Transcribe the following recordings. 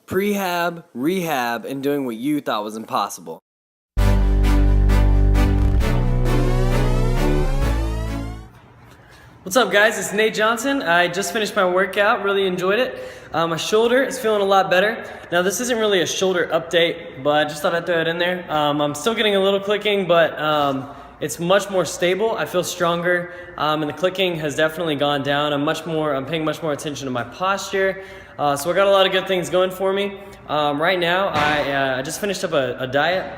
Prehab, rehab, and doing what you thought was impossible. What's up, guys? It's Nate Johnson. I just finished my workout, really enjoyed it. My shoulder is feeling a lot better. Now, this isn't really a shoulder update, but I just thought I'd throw it in there. I'm still getting a little clicking, but it's much more stable. I feel stronger, and the clicking has definitely gone down. I'm paying much more attention to my posture. So I got a lot of good things going for me. Right now, I just finished up a diet,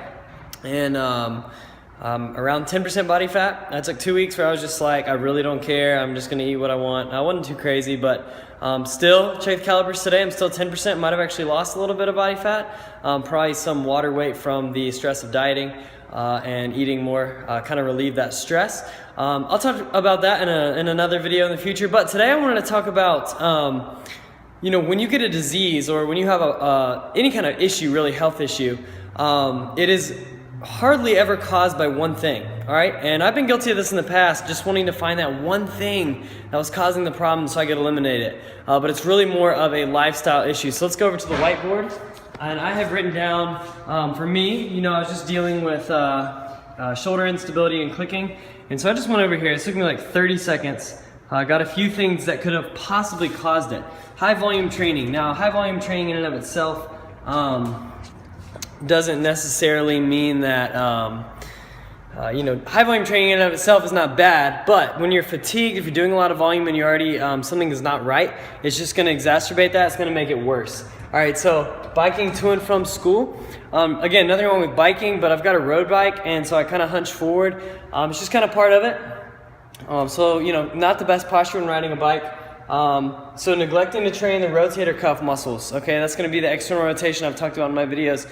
and around 10% body fat. That took 2 weeks where I was just like, I really don't care. I'm just gonna eat what I want. I wasn't too crazy, but still, check the calipers today. I'm still 10%. Might have actually lost a little bit of body fat. Probably some water weight from the stress of dieting and eating more, kind of relieve that stress. I'll talk about that in another video in the future. But today I wanted to talk about when you get a disease or when you have any kind of issue, really health issue, it is hardly ever caused by one thing, all right? And I've been guilty of this in the past, just wanting to find that one thing that was causing the problem so I could eliminate it. But it's really more of a lifestyle issue. So let's go over to the whiteboard. And I have written down, for me, I was just dealing with shoulder instability and clicking. And so I just went over here. It took me like 30 seconds. I got a few things that could have possibly caused it. High volume training. Now, high volume training in and of itself doesn't necessarily mean that, high volume training in and of itself is not bad, but when you're fatigued, if you're doing a lot of volume and you already, something is not right, it's just gonna exacerbate that, it's gonna make it worse. All right, so biking to and from school. Again, nothing wrong with biking, but I've got a road bike, and so I kind of hunch forward. It's just kind of part of it. So, not the best posture when riding a bike. So neglecting to train the rotator cuff muscles, okay? That's gonna be the external rotation I've talked about in my videos.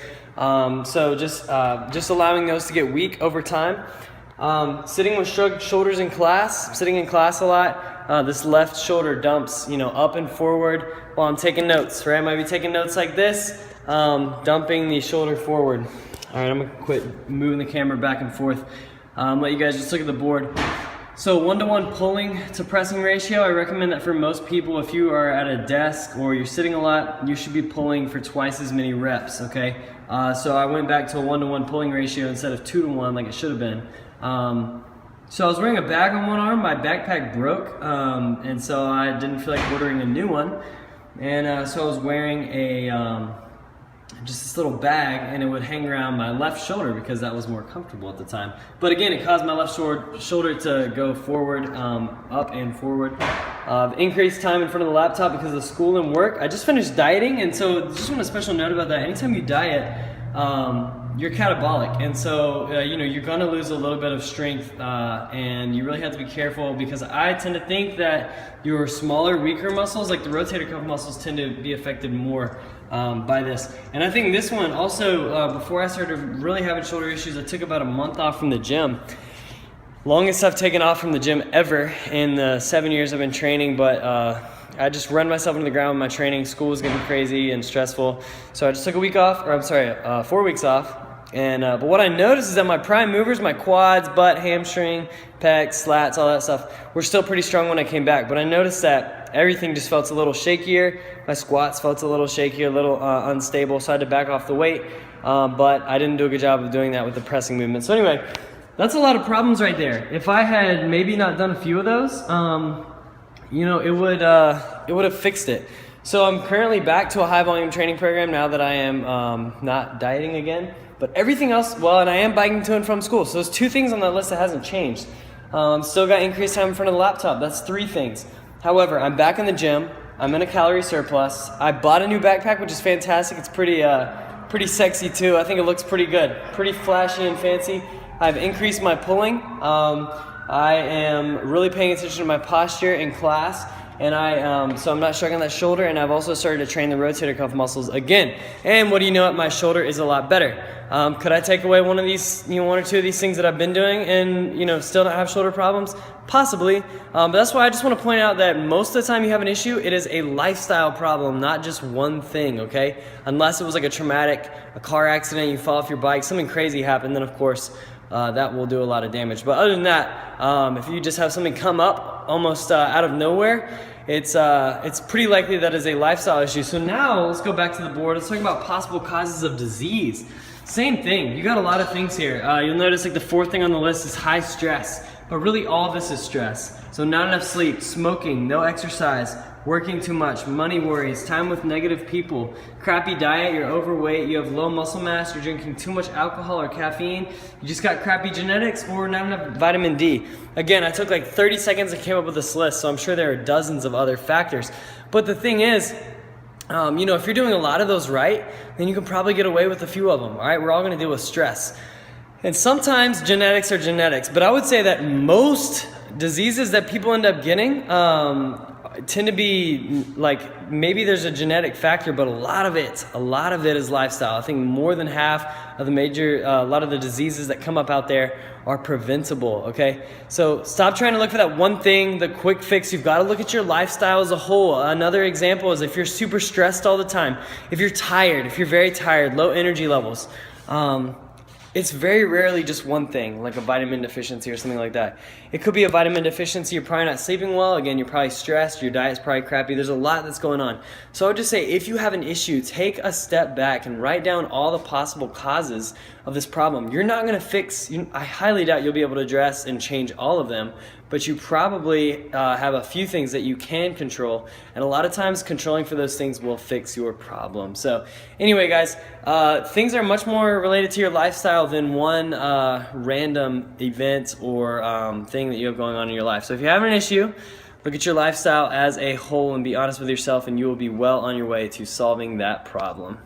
So just allowing those to get weak over time. Sitting with shrugged shoulders in class, sitting in class a lot. This left shoulder dumps, up and forward while I'm taking notes, right? I might be taking notes like this, dumping the shoulder forward. All right, I'm gonna quit moving the camera back and forth. Let you guys just look at the board. So 1-to-1 pulling to pressing ratio, I recommend that for most people, if you are at a desk or you're sitting a lot, you should be pulling for twice as many reps, okay? So I went back to a 1-to-1 pulling ratio instead of 2-to-1 like it should have been. So I was wearing a bag on one arm, my backpack broke, and so I didn't feel like ordering a new one. And so I was wearing just this little bag, and it would hang around my left shoulder because that was more comfortable at the time. But again, it caused my left shoulder to go forward, up and forward. Increased time in front of the laptop because of school and work. I just finished dieting, and so just want a special note about that. Anytime you diet, you're catabolic, and so you're gonna lose a little bit of strength, and you really have to be careful because I tend to think that your smaller, weaker muscles, like the rotator cuff muscles, tend to be affected more by this. And I think this one also, before I started really having shoulder issues, I took about a month off from the gym. Longest I've taken off from the gym ever in the 7 years I've been training, but I just run myself into the ground with my training. School was getting crazy and stressful, so I just took a week off, 4 weeks off. And but what I noticed is that my prime movers, my quads, butt, hamstring, pecs, slats, all that stuff, were still pretty strong when I came back. But I noticed that everything just felt a little shakier. My squats felt a little shakier, a little unstable, so I had to back off the weight. But I didn't do a good job of doing that with the pressing movement. So anyway, that's a lot of problems right there. If I had maybe not done a few of those, it would have fixed it. So I'm currently back to a high volume training program now that I am not dieting again. But everything else, and I am biking to and from school. So there's 2 things on that list that hasn't changed. Still got increased time in front of the laptop. That's 3 things. However, I'm back in the gym. I'm in a calorie surplus. I bought a new backpack, which is fantastic. It's pretty sexy too. I think it looks pretty good. Pretty flashy and fancy. I've increased my pulling. I am really paying attention to my posture in class. And so I'm not shrugging that shoulder, and I've also started to train the rotator cuff muscles again. And what do you know? My shoulder is a lot better. Could I take away one of these, 1 or 2 of these things that I've been doing and, still not have shoulder problems? Possibly. But that's why I just want to point out that most of the time you have an issue, it is a lifestyle problem, not just one thing, okay? Unless it was like a car accident, you fall off your bike, something crazy happened, then of course, that will do a lot of damage. But other than that, if you just have something come up almost out of nowhere, it's pretty likely that is a lifestyle issue. So now let's go back to the board. Let's talk about possible causes of disease. Same thing, you got a lot of things here. You'll notice like the fourth thing on the list is high stress, but really all of this is stress. So not enough sleep, smoking, no exercise, working too much, money worries, time with negative people, crappy diet, you're overweight, you have low muscle mass, you're drinking too much alcohol or caffeine, you just got crappy genetics, or not enough vitamin D. Again, I took like 30 seconds and came up with this list, so I'm sure there are dozens of other factors. But the thing is, you know, if you're doing a lot of those right, then you can probably get away with a few of them, all right? We're all gonna deal with stress. And sometimes genetics are genetics, but I would say that most diseases that people end up getting tend to be like, maybe there's a genetic factor, but a lot of it is lifestyle. I think more than half of the major, a lot of the diseases that come up out there are preventable, okay? So stop trying to look for that one thing, the quick fix. You've got to look at your lifestyle as a whole. Another example is if you're super stressed all the time, if you're tired, if you're very tired, low energy levels, it's very rarely just one thing, like a vitamin deficiency or something like that. It could be a vitamin deficiency, you're probably not sleeping well, again, you're probably stressed, your diet's probably crappy, there's a lot that's going on. So I would just say, if you have an issue, take a step back and write down all the possible causes of this problem. You're not gonna fix, I highly doubt you'll be able to address and change all of them, but you probably have a few things that you can control, and a lot of times controlling for those things will fix your problem. So anyway, guys, things are much more related to your lifestyle than one random event or thing that you have going on in your life. So if you have an issue, look at your lifestyle as a whole and be honest with yourself, and you will be well on your way to solving that problem.